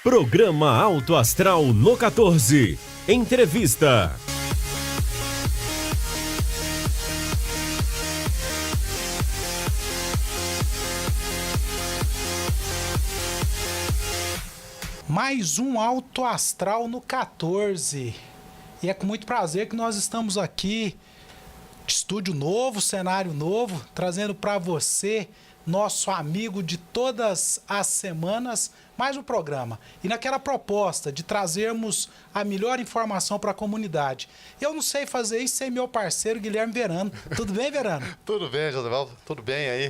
Programa Alto Astral no 14. Entrevista. Mais um Alto Astral no 14. E é com muito prazer que nós estamos aqui, estúdio novo, cenário novo, trazendo para você, nosso amigo de todas as semanas, mais um programa. E naquela proposta de trazermos a melhor informação para a comunidade. Eu não sei fazer isso sem meu parceiro Guilherme Verano. Tudo bem, Verano? Tudo bem, Josevaldo. Tudo bem aí.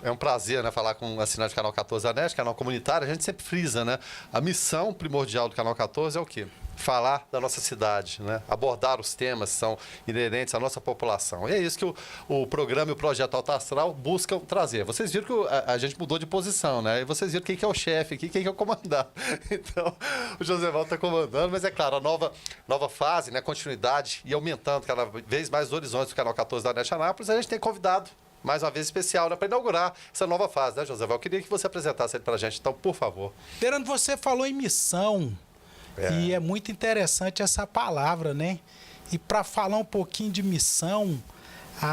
É um prazer, né, falar com o assinante do Canal 14 da NET, canal comunitário. A gente sempre frisa, né? A missão primordial do Canal 14 é o quê? Falar da nossa cidade, né? Abordar os temas que são inerentes à nossa população. E é isso que o programa e o projeto Alto Astral buscam trazer. Vocês viram que a gente mudou de posição, né? E vocês viram quem que é o chefe aqui, quem que é o comandante. Então, o Josevaldo está comandando, mas é claro, a nova fase, né? Continuidade e aumentando cada vez mais os horizontes do Canal 14 da NET Anápolis, a gente tem convidado mais uma vez especial, né, para inaugurar essa nova fase, né, Josevaldo? Eu queria que você apresentasse ele para a gente, então, por favor. Verano, você falou em missão. E é muito interessante essa palavra, né? E para falar um pouquinho de missão,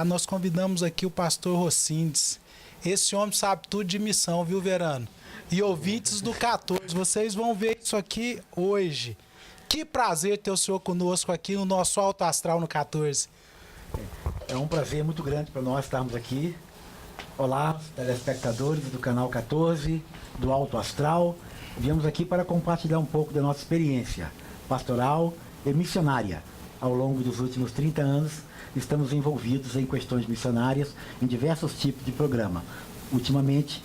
nós convidamos aqui o pastor Rocindes. Esse homem sabe tudo de missão, viu, Verano? E ouvintes do 14, vocês vão ver isso aqui hoje. Que prazer ter o senhor conosco aqui no nosso Alto Astral no 14. É um prazer muito grande para nós estarmos aqui. Olá, telespectadores do Canal 14, do Alto Astral. Viemos aqui para compartilhar um pouco da nossa experiência pastoral e missionária. Ao longo dos últimos 30 anos, estamos envolvidos em questões missionárias em diversos tipos de programa. Ultimamente,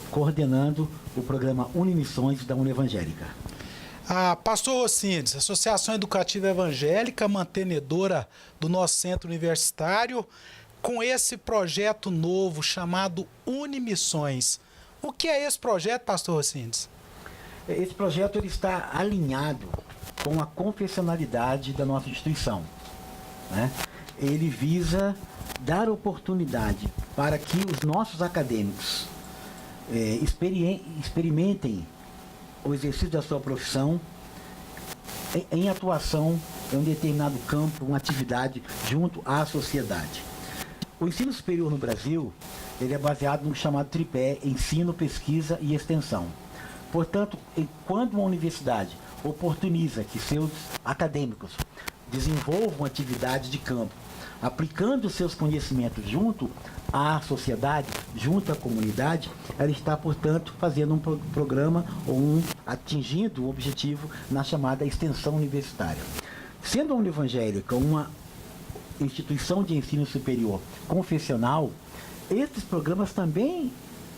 coordenando o programa Unimissões da Unevangélica. Pastor Rocindes, Associação Educativa Evangélica, mantenedora do nosso centro universitário, com esse projeto novo chamado Unimissões. O que é esse projeto, pastor Rocindes? Esse projeto ele está alinhado com a confessionalidade da nossa instituição, né? Ele visa dar oportunidade para que os nossos acadêmicos experimentem o exercício da sua profissão em atuação em um determinado campo, uma atividade junto à sociedade. O ensino superior no Brasil ele é baseado no chamado tripé ensino, pesquisa e extensão. Portanto, quando uma universidade oportuniza que seus acadêmicos desenvolvam atividade de campo, aplicando seus conhecimentos junto à sociedade, junto à comunidade, ela está, portanto, fazendo um programa ou atingindo o objetivo na chamada extensão universitária. Sendo a Unevangélica uma instituição de ensino superior confessional, esses programas também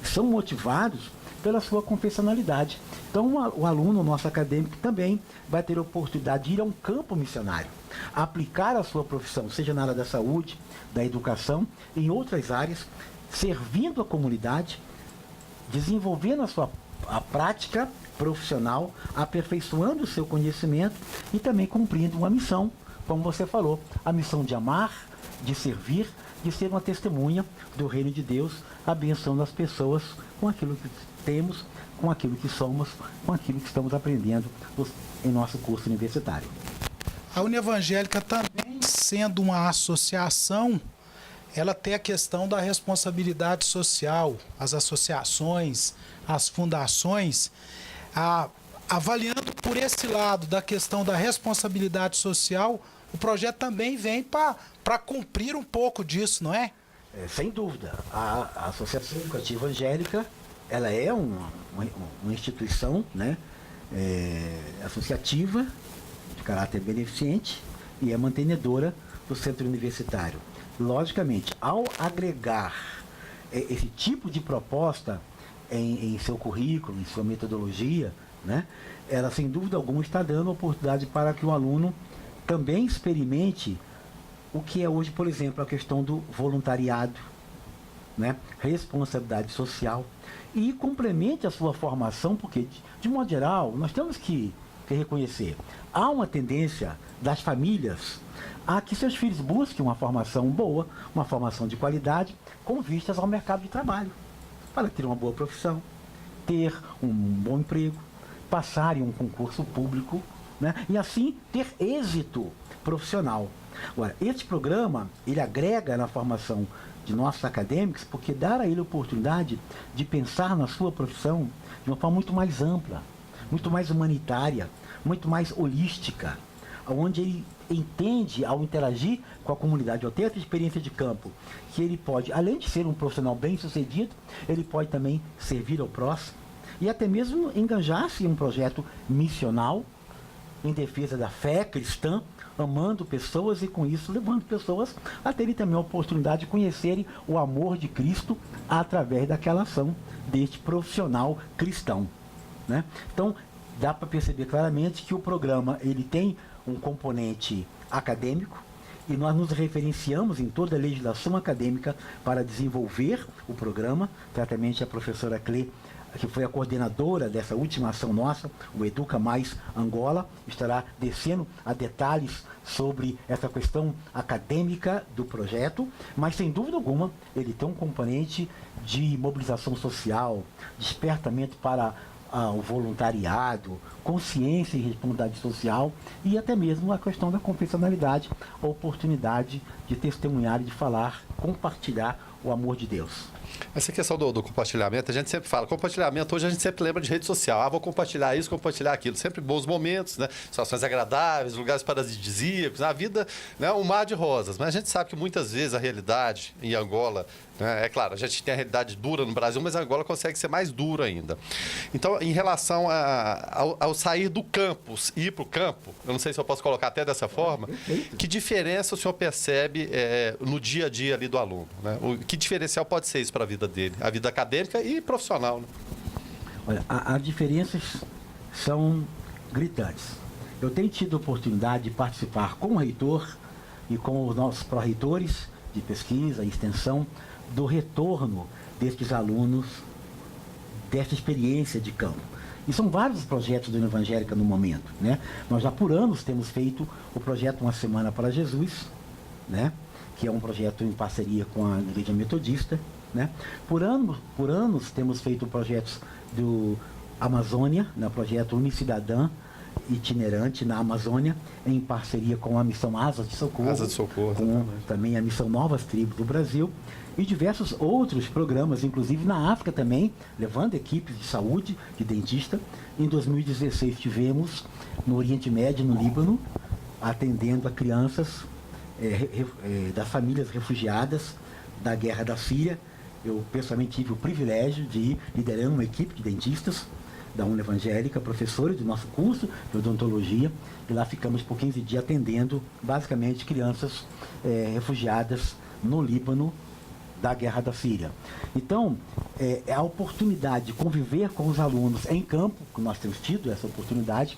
são motivados pela sua confessionalidade. Então, o aluno, o nosso acadêmico, também vai ter a oportunidade de ir a um campo missionário, aplicar a sua profissão, seja na área da saúde, da educação, em outras áreas, servindo a comunidade, desenvolvendo a prática profissional, aperfeiçoando o seu conhecimento e também cumprindo uma missão, como você falou, a missão de amar, de servir, de ser uma testemunha do reino de Deus, abençoando as pessoas com aquilo que temos, com aquilo que somos, com aquilo que estamos aprendendo em nosso curso universitário. A Unevangélica também, sendo uma associação, ela tem a questão da responsabilidade social, as associações, as fundações, avaliando por esse lado da questão da responsabilidade social, o projeto também vem para cumprir um pouco disso, não é? Sem dúvida. A Associação Educativa Evangélica ela é uma instituição, né, associativa, de caráter beneficente e é mantenedora do centro universitário. Logicamente, ao agregar esse tipo de proposta em seu currículo, em sua metodologia, né, ela sem dúvida alguma está dando oportunidade para que o aluno também experimente o que é hoje, por exemplo, a questão do voluntariado, né, responsabilidade social, e complemente a sua formação, porque, de modo geral, nós temos que reconhecer, há uma tendência das famílias a que seus filhos busquem uma formação boa, uma formação de qualidade, com vistas ao mercado de trabalho, para ter uma boa profissão, ter um bom emprego, passarem um concurso público, né, e assim ter êxito profissional. Agora, este programa, ele agrega na formação de nossos acadêmicos, porque dá a ele a oportunidade de pensar na sua profissão de uma forma muito mais ampla, muito mais humanitária, muito mais holística, onde ele entende, ao interagir com a comunidade, ao ter essa experiência de campo, que ele pode, além de ser um profissional bem-sucedido, ele pode também servir ao próximo e até mesmo engajar-se em um projeto missional em defesa da fé cristã, amando pessoas e com isso levando pessoas a terem também a oportunidade de conhecerem o amor de Cristo através daquela ação deste profissional cristão, né? Então, dá para perceber claramente que o programa ele tem um componente acadêmico e nós nos referenciamos em toda a legislação acadêmica para desenvolver o programa. Certamente a professora Clê, que foi a coordenadora dessa última ação nossa, o Educa Mais Angola, estará descendo a detalhes sobre essa questão acadêmica do projeto, mas sem dúvida alguma ele tem um componente de mobilização social, despertamento para o voluntariado, consciência e responsabilidade social e até mesmo a questão da confessionalidade, a oportunidade de testemunhar e de falar, compartilhar o amor de Deus. Essa questão do compartilhamento, a gente sempre fala, compartilhamento, hoje a gente sempre lembra de rede social. Ah, vou compartilhar isso, compartilhar aquilo. Sempre bons momentos, né? Situações agradáveis, lugares paradisíacos. Na vida, né? Um mar de rosas. Mas a gente sabe que muitas vezes a realidade em Angola, né? É claro, a gente tem a realidade dura no Brasil, mas a Angola consegue ser mais dura ainda. Então, em relação ao sair do campus e ir para o campo, eu não sei se eu posso colocar até dessa forma, que diferença o senhor percebe no dia a dia ali do aluno? Né? Que diferencial pode ser isso para a vida dele, a vida acadêmica e profissional? Né? Olha, as diferenças são gritantes. Eu tenho tido a oportunidade de participar com o reitor e com os nossos pró-reitores de pesquisa e extensão do retorno destes alunos desta experiência de campo. E são vários projetos da União Evangélica no momento, né? Nós já por anos temos feito o projeto Uma Semana para Jesus, né? Que é um projeto em parceria com a Igreja Metodista, né? Por anos temos feito projetos do Amazônia, né? Projeto Unicidadã, itinerante na Amazônia, em parceria com a missão Asas de Socorro, com também a missão Novas Tribos do Brasil, e diversos outros programas, inclusive na África também, levando equipes de saúde, de dentista. Em 2016 tivemos no Oriente Médio, no Líbano, atendendo a crianças das famílias refugiadas da guerra da Síria. Eu pessoalmente tive o privilégio de ir liderando uma equipe de dentistas da União Evangélica, professores do nosso curso de odontologia, e lá ficamos por 15 dias atendendo basicamente crianças refugiadas no Líbano da guerra da Síria. Então, a oportunidade de conviver com os alunos em campo, que nós temos tido essa oportunidade,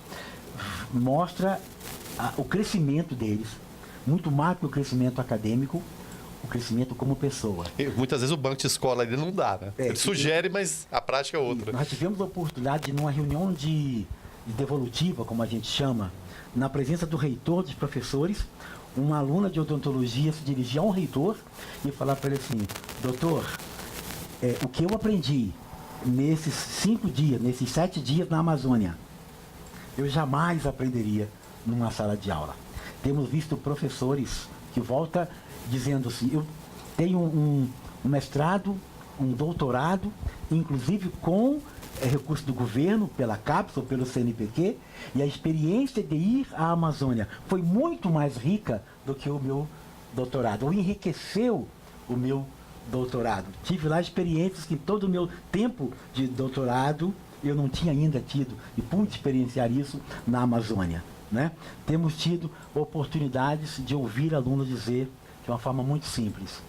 mostra o crescimento deles, muito mais que o crescimento acadêmico, o crescimento como pessoa. E muitas vezes o banco de escola ele não dá, né? Ele sugere, mas a prática é outra. Nós tivemos a oportunidade de, numa reunião de devolutiva, como a gente chama, na presença do reitor, dos professores, uma aluna de odontologia se dirigir ao reitor e falar para ele assim: doutor, o que eu aprendi nesses 5 dias, nesses 7 dias na Amazônia, eu jamais aprenderia numa sala de aula. Temos visto professores que voltam dizendo assim: eu tenho um mestrado, um doutorado, inclusive com recurso do governo, pela CAPES ou pelo CNPq, e a experiência de ir à Amazônia foi muito mais rica do que o meu doutorado, ou enriqueceu o meu doutorado. Tive lá experiências que em todo o meu tempo de doutorado eu não tinha ainda tido, e pude experienciar isso na Amazônia, né? Temos tido oportunidades de ouvir alunos dizer de uma forma muito simples: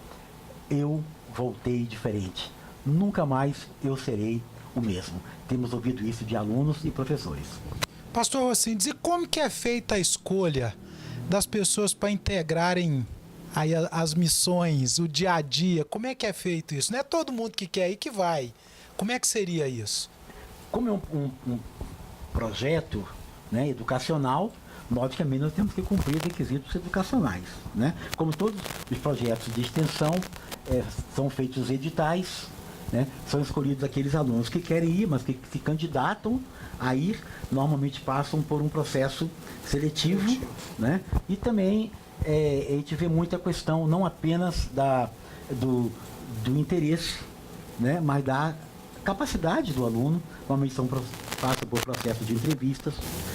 eu voltei diferente, nunca mais eu serei o mesmo. Temos ouvido isso de alunos e professores. Pastor Rocindes, e como que é feita a escolha das pessoas para integrarem aí as missões, o dia a dia? Como é que é feito isso? Não é todo mundo que quer ir que vai. Como é que seria isso? Como é um projeto, né, educacional, logicamente nós temos que cumprir os requisitos educacionais, né? Como todos os projetos de extensão, são feitos editais né, são escolhidos aqueles alunos que querem ir, mas que se candidatam a ir, normalmente passam por um processo seletivo, né, e também a gente vê muita questão não apenas do interesse, né, mas da capacidade do aluno. Normalmente passa por processo de entrevistas.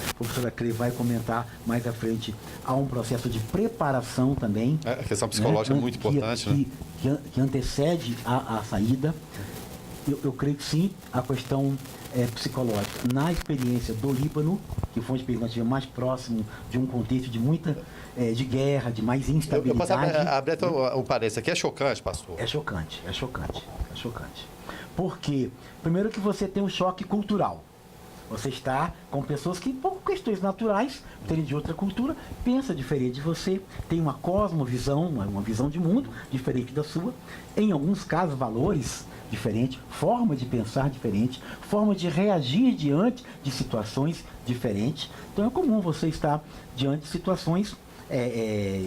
A professora Clê vai comentar mais à frente. Há um processo de preparação também. A questão psicológica, né, é muito importante, né? Que antecede a saída. Eu creio que sim, a questão psicológica. Na experiência do Líbano, que foi uma experiência que nós tivemos mais próximo de um contexto de muita de guerra, de mais instabilidade. Eu posso abrir um parênteses aqui, é chocante, pastor? É chocante. Porque, primeiro que você tem um choque cultural. Você está com pessoas que, por questões naturais, terem de outra cultura, pensa diferente de você, tem uma cosmovisão, uma visão de mundo diferente da sua, em alguns casos, valores diferentes, forma de pensar diferente, forma de reagir diante de situações diferentes. Então é comum você estar diante de situações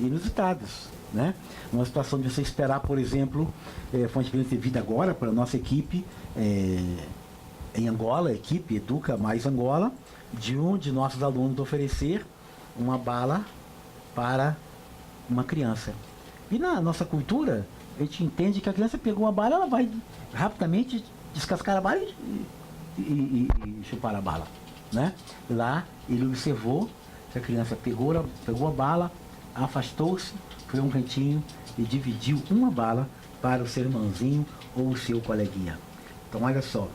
inusitadas, né? Uma situação de você esperar, por exemplo, foi uma experiência de vida agora para a nossa equipe em Angola, a equipe Educa Mais Angola, de um de nossos alunos oferecer uma bala para uma criança. E na nossa cultura, a gente entende que a criança pegou uma bala, ela vai rapidamente descascar a bala e chupar a bala, né? Lá ele observou que a criança pegou a bala, afastou-se, foi a um cantinho e dividiu uma bala para o seu irmãozinho ou o seu coleguinha. Então olha só,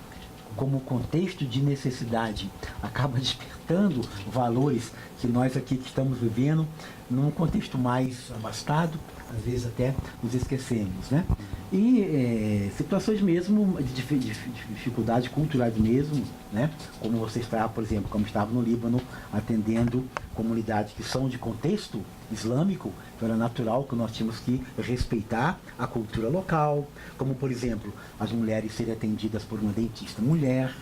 como o contexto de necessidade acaba despertando valores que nós aqui que estamos vivendo num contexto mais abastado, às vezes até nos esquecemos, né? E situações mesmo de dificuldades culturais mesmo, né? Como você está, por exemplo, como estava no Líbano, atendendo comunidades que são de contexto islâmico, então era natural que nós tínhamos que respeitar a cultura local, como, por exemplo, as mulheres serem atendidas por uma dentista mulher,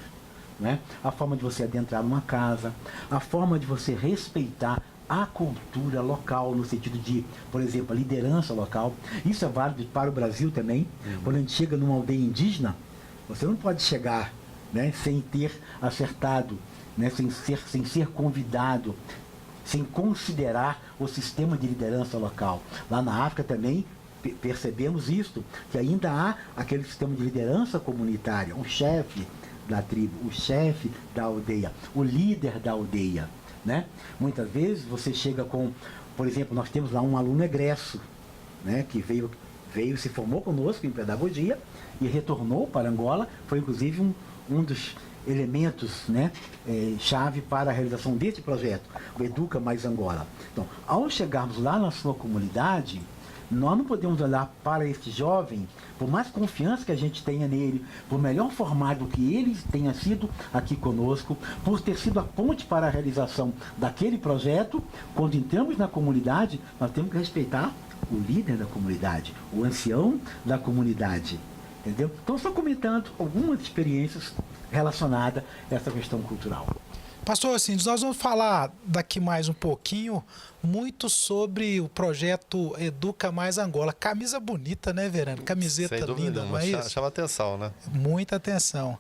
né? A forma de você adentrar numa casa, a forma de você respeitar a cultura local, no sentido de, por exemplo, a liderança local. Isso é válido para o Brasil também. Quando a gente chega numa aldeia indígena, você não pode chegar, né, sem ter acertado, né, sem ser convidado, sem considerar o sistema de liderança local. Lá na África também percebemos isso, que ainda há aquele sistema de liderança comunitária, um chefe da tribo, o chefe da aldeia, o líder da aldeia, né? Muitas vezes você chega com, por exemplo, nós temos lá um aluno egresso, né, que veio, se formou conosco em pedagogia e retornou para Angola, foi inclusive um dos elementos, né, chave para a realização deste projeto, o Educa Mais Angola. Então, ao chegarmos lá na sua comunidade, nós não podemos olhar para este jovem, por mais confiança que a gente tenha nele, por melhor formado que ele tenha sido aqui conosco, por ter sido a ponte para a realização daquele projeto, quando entramos na comunidade, nós temos que respeitar o líder da comunidade, o ancião da comunidade. Entendeu? Então, estou comentando algumas experiências relacionadas a essa questão cultural. Pastor Alcides, nós vamos falar daqui mais um pouquinho muito sobre o projeto Educa Mais Angola. Camisa bonita, né, Verano? Camiseta linda, não é isso? Chama atenção, né? Muita atenção.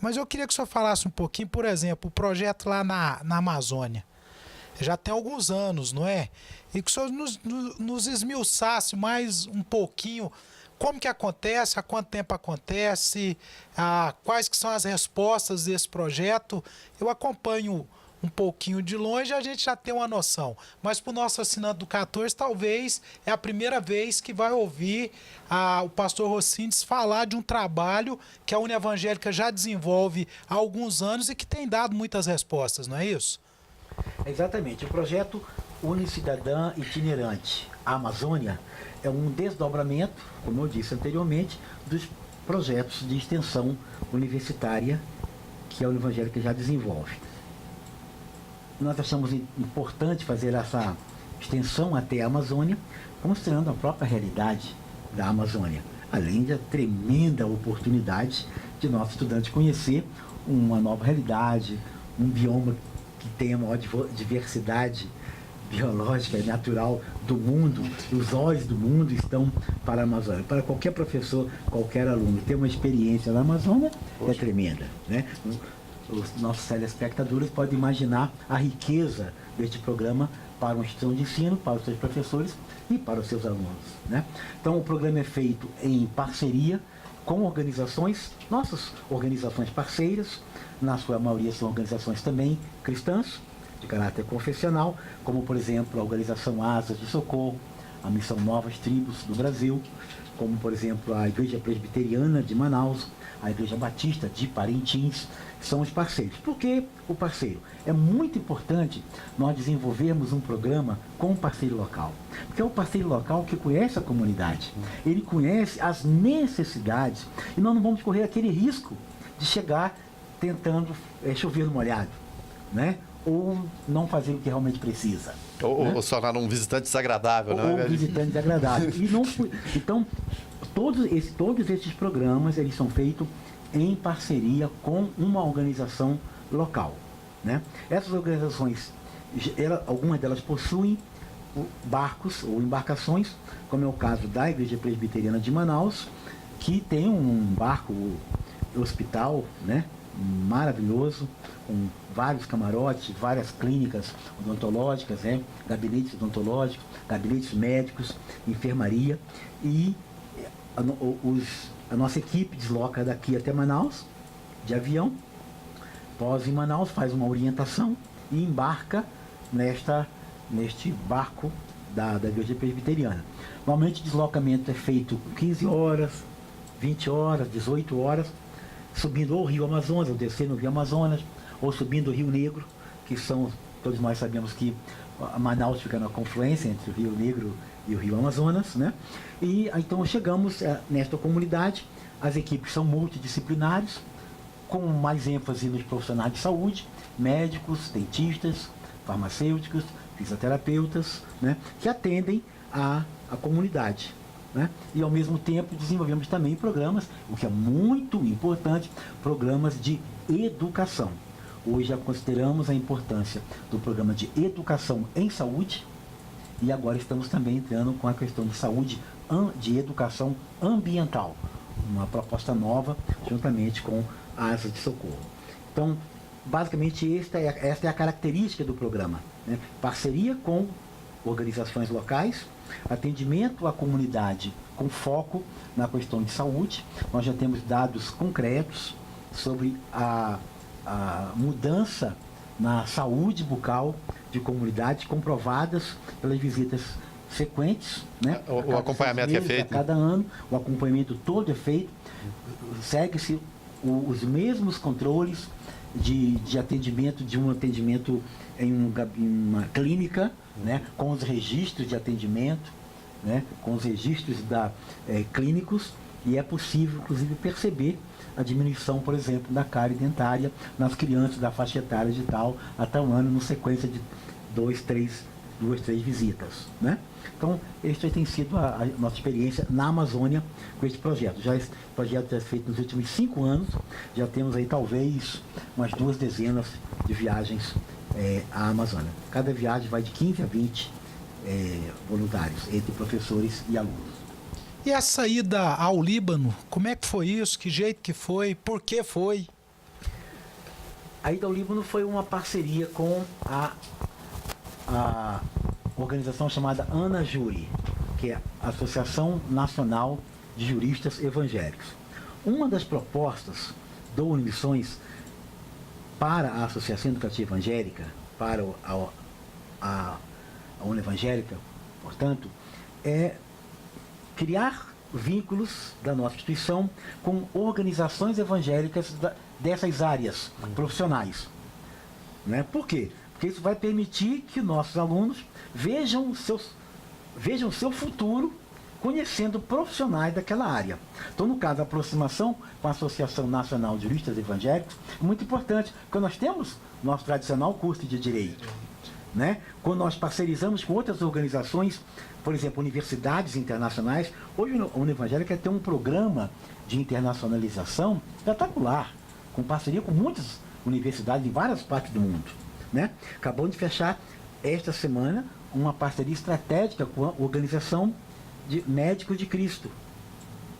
Mas eu queria que o senhor falasse um pouquinho, por exemplo, o projeto lá na Amazônia. Já tem alguns anos, não é? E que o senhor nos esmiuçasse mais um pouquinho como que acontece, há quanto tempo acontece, quais que são as respostas desse projeto. Eu acompanho um pouquinho de longe, a gente já tem uma noção. Mas para o nosso assinante do 14, talvez é a primeira vez que vai ouvir o pastor Rocindes falar de um trabalho que a União Evangélica já desenvolve há alguns anos e que tem dado muitas respostas, não é isso? Exatamente. O projeto Unicidadã Itinerante Amazônia é um desdobramento, como eu disse anteriormente, dos projetos de extensão universitária que a União Evangélica já desenvolve. Nós achamos importante fazer essa extensão até a Amazônia, considerando a própria realidade da Amazônia, além da tremenda oportunidade de nosso estudante conhecer uma nova realidade, um bioma que tem a maior diversidade biológica e natural do mundo, os olhos do mundo estão para a Amazônia. Para qualquer professor, qualquer aluno ter uma experiência na Amazônia é tremenda, né? Os nossos telespectadores podem imaginar a riqueza deste programa para uma instituição de ensino, para os seus professores e para os seus alunos, né? Então, o programa é feito em parceria com organizações, nossas organizações parceiras, na sua maioria são organizações também cristãs, de caráter confessional, como, por exemplo, a Organização Asas de Socorro, a Missão Novas Tribos do Brasil, como, por exemplo, a Igreja Presbiteriana de Manaus, a Igreja Batista de Parintins, são os parceiros. Por que o parceiro? É muito importante nós desenvolvermos um programa com um parceiro local, porque é o parceiro local que conhece a comunidade, ele conhece as necessidades, e nós não vamos correr aquele risco de chegar tentando chover no molhado, né? Ou não fazer o que realmente precisa. Ou se tornar um visitante desagradável, ou né? Um visitante desagradável. E não, então, todos esses programas, eles são feitos em parceria com uma organização local, né? Essas organizações, algumas delas possuem barcos ou embarcações, como é o caso da Igreja Presbiteriana de Manaus, que tem um barco hospital, né? Maravilhoso, com vários camarotes, várias clínicas odontológicas, né? Gabinetes odontológicos, gabinetes médicos, enfermaria, e a nossa equipe desloca daqui até Manaus, de avião, pós em Manaus, faz uma orientação e embarca neste barco da Igreja Presbiteriana. Normalmente o deslocamento é feito 15 horas, 20 horas, 18 horas, subindo ou o Rio Amazonas, ou descendo o Rio Amazonas, ou subindo o Rio Negro, que são, todos nós sabemos que Manaus fica na confluência entre o Rio Negro e o Rio Amazonas, né? E então chegamos nesta comunidade, as equipes são multidisciplinares, com mais ênfase nos profissionais de saúde, médicos, dentistas, farmacêuticos, fisioterapeutas, né? Que atendem a comunidade, né? E ao mesmo tempo desenvolvemos também programas, o que é muito importante, programas de educação. Hoje já consideramos a importância do programa de educação em saúde, e agora estamos também entrando com a questão de saúde, de educação ambiental, uma proposta nova juntamente com a Asa de Socorro. Então, basicamente esta é a característica do programa, né? Parceria com organizações locais, atendimento à comunidade com foco na questão de saúde. Nós já temos dados concretos sobre a mudança na saúde bucal de comunidades comprovadas pelas visitas sequentes, né? O acompanhamento meses, que é feito. A cada ano, o acompanhamento todo é feito, segue-se os mesmos controles de atendimento, de um atendimento em uma clínica, né? Com os registros de atendimento, né? Com os registros clínicos, e é possível, inclusive, perceber a diminuição, por exemplo, da cárie dentária nas crianças da faixa etária de tal até um ano, no sequência de duas, três visitas, né? Então, esta tem sido a nossa experiência na Amazônia com este projeto. Esse projeto já é feito nos últimos 5 anos, já temos aí talvez umas 2 dezenas de viagens à Amazônia. Cada viagem vai de 15 a 20 voluntários, entre professores e alunos. E a saída ao Líbano, como é que foi isso? Que jeito que foi? Por que foi? A ida ao Líbano foi uma parceria com a organização chamada ANAJURI, que é a Associação Nacional de Juristas Evangélicos. Uma das propostas do Unimissões para a Associação Educativa Evangélica, para a Uni Evangélica, portanto, é criar vínculos da nossa instituição com organizações evangélicas dessas áreas profissionais, né? Por quê? Porque isso vai permitir que nossos alunos vejam seu futuro conhecendo profissionais daquela área. Então, no caso, a aproximação com a Associação Nacional de Juristas Evangélicos é muito importante, porque nós temos nosso tradicional curso de Direito, né? Quando nós parcerizamos com outras organizações, por exemplo, universidades internacionais, hoje a Uni Evangélica tem um programa de internacionalização espetacular, com parceria com muitas universidades em várias partes do mundo, né? Acabamos de fechar esta semana uma parceria estratégica com a Organização de Médicos de Cristo,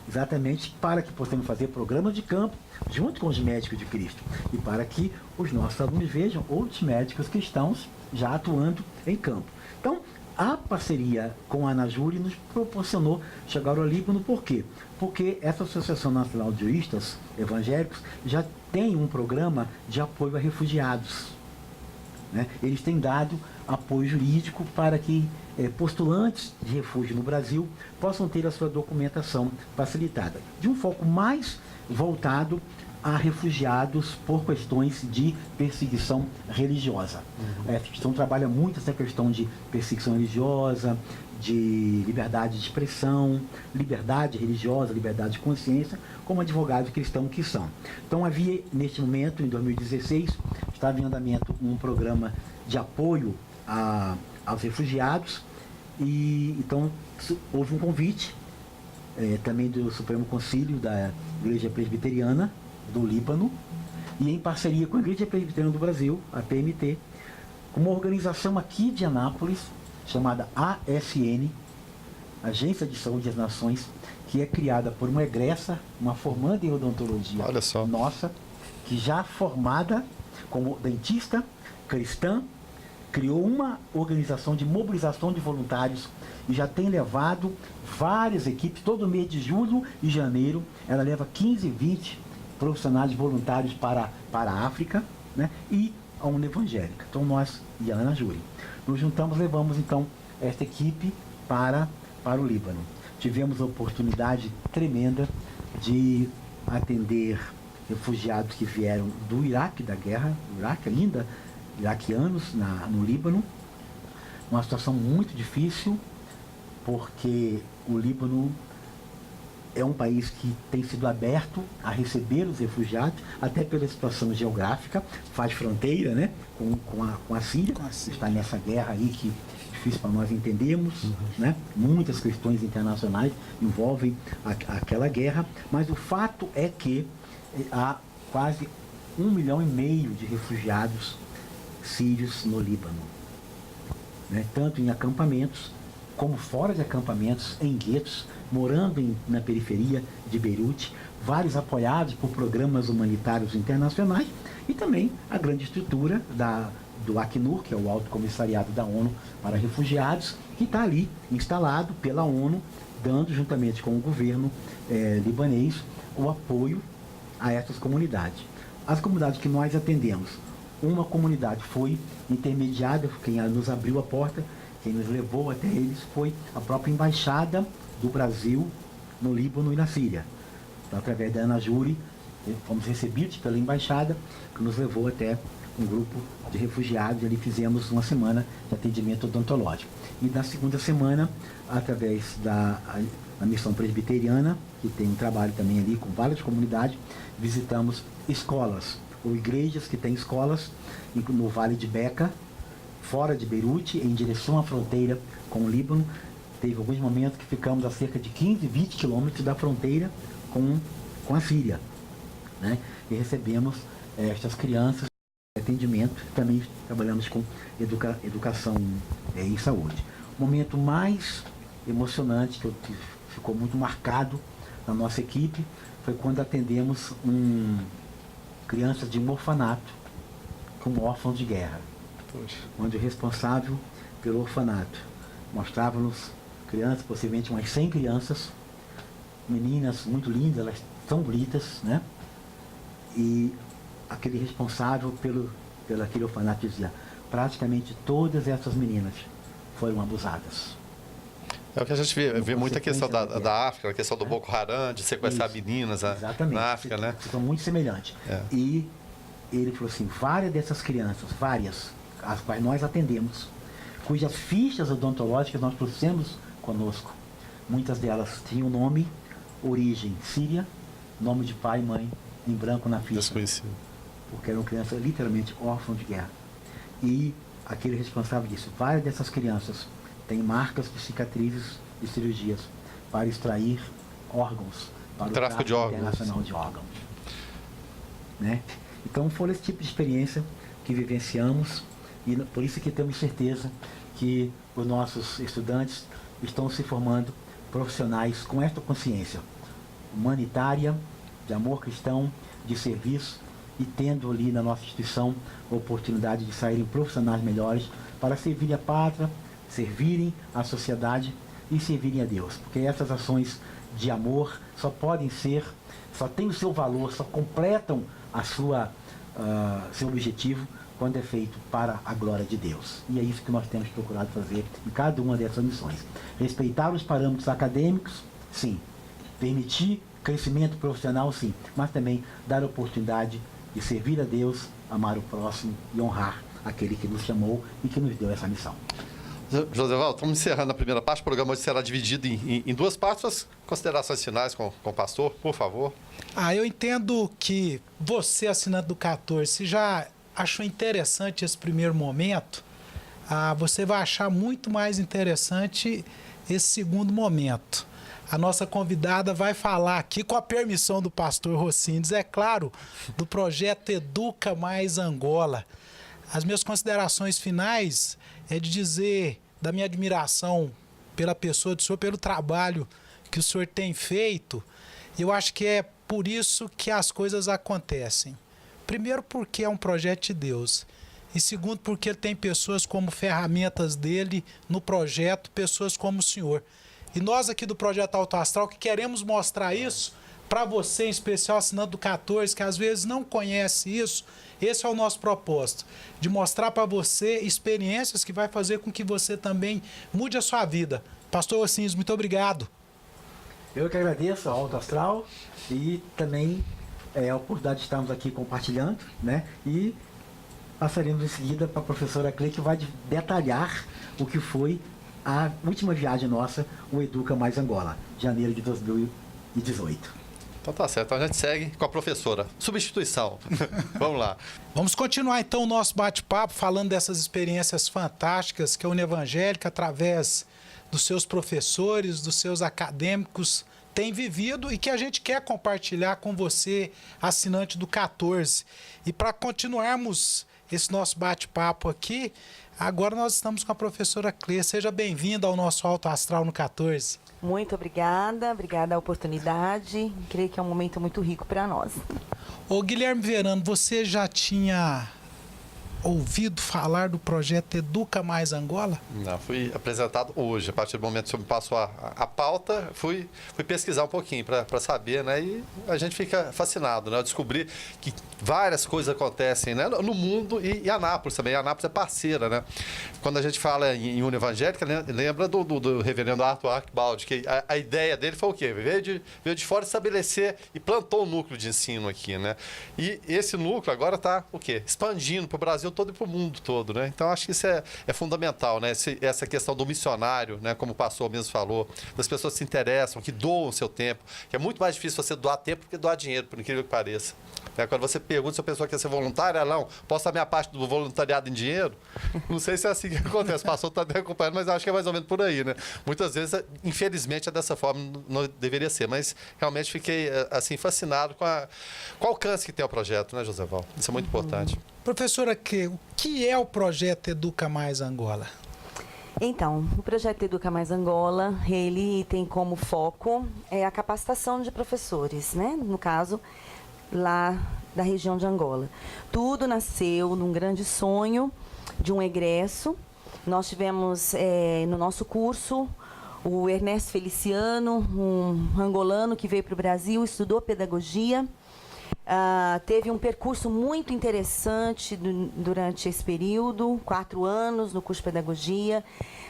exatamente para que possamos fazer programas de campo junto com os médicos de Cristo e para que os nossos alunos vejam outros médicos cristãos já atuando em campo. Então, a parceria com a Anajuri nos proporcionou chegar ao Líbano. Por quê? Porque essa Associação Nacional de Juristas Evangélicos já tem um programa de apoio a refugiados, né? Eles têm dado apoio jurídico para que postulantes de refúgio no Brasil possam ter a sua documentação facilitada, de um foco mais voltado a refugiados por questões de perseguição religiosa. A instituição trabalha muito essa questão de perseguição religiosa, de liberdade de expressão, liberdade religiosa, liberdade de consciência, como advogados cristãos que são. Então havia, neste momento, em 2016, estava em andamento um programa de apoio aos refugiados, e então houve um convite também do Supremo Concílio da Igreja Presbiteriana do Líbano, e em parceria com a Igreja Presbiteriana do Brasil, a PMT, com uma organização aqui de Anápolis, chamada ASN, Agência de Saúde das Nações, que é criada por uma egressa, uma formanda em odontologia nossa, que já formada como dentista, cristã, criou uma organização de mobilização de voluntários e já tem levado várias equipes, todo mês de julho e janeiro, ela leva 15, 20 profissionais voluntários para a África, né, e a União Evangélica. Então nós e a Anajuri nos juntamos, levamos então esta equipe para o Líbano. Tivemos a oportunidade tremenda de atender refugiados que vieram do Iraque, da guerra do Iraque ainda, iraquianos no Líbano. Uma situação muito difícil, porque o Líbano é um país que tem sido aberto a receber os refugiados, até pela situação geográfica, faz fronteira, né, com a Síria, está nessa guerra aí que é difícil para nós entendermos, né? Muitas questões internacionais envolvem aquela guerra, mas o fato é que há quase 1,5 milhão de refugiados sírios no Líbano, né? Tanto em acampamentos como fora de acampamentos, em guetos, morando na periferia de Beirute, vários apoiados por programas humanitários internacionais e também a grande estrutura do Acnur, que é o Alto Comissariado da ONU para Refugiados, que está ali instalado pela ONU, dando, juntamente com o governo libanês, o apoio a essas comunidades. As comunidades que nós atendemos, uma comunidade foi intermediada, quem nos abriu a porta, quem nos levou até eles foi a própria Embaixada do Brasil no Líbano e na Síria. Então, através da Anajuri, fomos recebidos pela Embaixada, que nos levou até um grupo de refugiados, e ali fizemos uma semana de atendimento odontológico. E na segunda semana, através da Missão Presbiteriana, que tem um trabalho também ali com várias comunidades, visitamos escolas, ou igrejas que têm escolas no Vale de Beca, fora de Beirute, em direção à fronteira com o Líbano. Teve alguns momentos que ficamos a cerca de 15, 20 quilômetros da fronteira com a Síria, né? E recebemos estas crianças em atendimento. Também trabalhamos com educação e saúde. O momento mais emocionante, que ficou muito marcado na nossa equipe, foi quando atendemos crianças de um orfanato com órfãos de guerra. Onde o responsável pelo orfanato mostrava-nos crianças, possivelmente umas 100 crianças, meninas muito lindas, elas são bonitas, né? E aquele responsável pelo aquele orfanato dizia: praticamente todas essas meninas foram abusadas. É o que a gente vê muita questão da África, a questão do Boko Haram, de sequestrar meninas na África, né? São muito semelhantes. E ele falou assim, várias dessas crianças, as quais nós atendemos, cujas fichas odontológicas nós trouxemos conosco, muitas delas tinham nome, origem síria, nome de pai e mãe em branco na ficha. Desconhecido. Porque eram crianças literalmente órfãos de guerra. E aquele responsável disse, várias dessas crianças têm marcas de cicatrizes de cirurgias para extrair órgãos para o tráfico internacional de órgãos. Né? Então foi esse tipo de experiência que vivenciamos, e por isso que temos certeza que os nossos estudantes estão se formando profissionais com esta consciência humanitária, de amor cristão, de serviço, e tendo ali na nossa instituição a oportunidade de saírem profissionais melhores para servirem a pátria, servirem a sociedade e servirem a Deus. Porque essas ações de amor só podem ser, só têm o seu valor, só completam a seu objetivo quando é feito para a glória de Deus. E é isso que nós temos procurado fazer em cada uma dessas missões. Respeitar os parâmetros acadêmicos, sim. Permitir crescimento profissional, sim. Mas também dar oportunidade de servir a Deus, amar o próximo e honrar aquele que nos chamou e que nos deu essa missão. Josevaldo, estamos encerrando a primeira parte. O programa hoje será dividido em duas partes. As considerações finais com o pastor, por favor. Eu entendo que você, assinante do 14, se já achou interessante esse primeiro momento, você vai achar muito mais interessante esse segundo momento. A nossa convidada vai falar aqui, com a permissão do pastor Rocindes, é claro, do projeto Educa Mais Angola. As minhas considerações finais é de dizer da minha admiração pela pessoa do senhor, pelo trabalho que o senhor tem feito. Eu acho que é por isso que as coisas acontecem. Primeiro, porque é um projeto de Deus. E segundo, porque ele tem pessoas como ferramentas dele no projeto, pessoas como o senhor. E nós aqui do Projeto Alto Astral que queremos mostrar isso para você, em especial assinante do 14, que às vezes não conhece isso. Esse é o nosso propósito, de mostrar para você experiências que vai fazer com que você também mude a sua vida. Pastor Rocindes, muito obrigado. Eu que agradeço ao Alto Astral e também a oportunidade de estarmos aqui compartilhando, né? E passaremos em seguida para a professora Clê, que vai detalhar o que foi a última viagem nossa, o Educa Mais Angola, janeiro de 2018. Então tá certo, então a gente segue com a professora. Substituição. Vamos lá. Vamos continuar então o nosso bate-papo falando dessas experiências fantásticas que a Unevangélica, através dos seus professores, dos seus acadêmicos, tem vivido e que a gente quer compartilhar com você, assinante do 14. E para continuarmos esse nosso bate-papo aqui, agora nós estamos com a professora Clê. Seja bem-vinda ao nosso Alto Astral no 14. Muito obrigada a oportunidade. Creio que é um momento muito rico para nós. Ô Guilherme Verano, você já tinha ouvido falar do projeto Educa Mais Angola? Não, fui apresentado hoje. A partir do momento que o senhor me passou a pauta, fui pesquisar um pouquinho para saber, né? E a gente fica fascinado, né? Eu descobri que várias coisas acontecem, né? No mundo e Anápolis também. A Anápolis é parceira, né? Quando a gente fala em Unevangélica, lembra do reverendo Arthur Arquibaldi, que a ideia dele foi o quê? Veio de fora estabelecer e plantou um núcleo de ensino aqui, né? E esse núcleo agora está o quê? Expandindo para o Brasil todo e para o mundo todo, né? Então acho que isso é fundamental, né? Essa questão do missionário, né? Como o pastor mesmo falou, das pessoas que se interessam, que doam o seu tempo, que é muito mais difícil você doar tempo do que doar dinheiro, por incrível que pareça. Quando você pergunta se a pessoa quer ser voluntária, não, posso dar minha parte do voluntariado em dinheiro? Não sei se é assim que acontece, o pastor está até acompanhando, mas acho que é mais ou menos por aí, né? Muitas vezes, infelizmente, é dessa forma, não deveria ser, mas realmente fiquei, assim, fascinado com o alcance que tem o projeto, né, Josevaldo? Isso é muito importante. Professora, o que é o projeto Educa Mais Angola? Então, o projeto Educa Mais Angola, ele tem como foco a capacitação de professores, né? No caso, lá da região de Angola. Tudo nasceu num grande sonho de um egresso. Nós tivemos no nosso curso o Ernesto Feliciano, um angolano que veio para o Brasil, estudou pedagogia, teve um percurso muito interessante durante esse período, 4 anos no curso de pedagogia.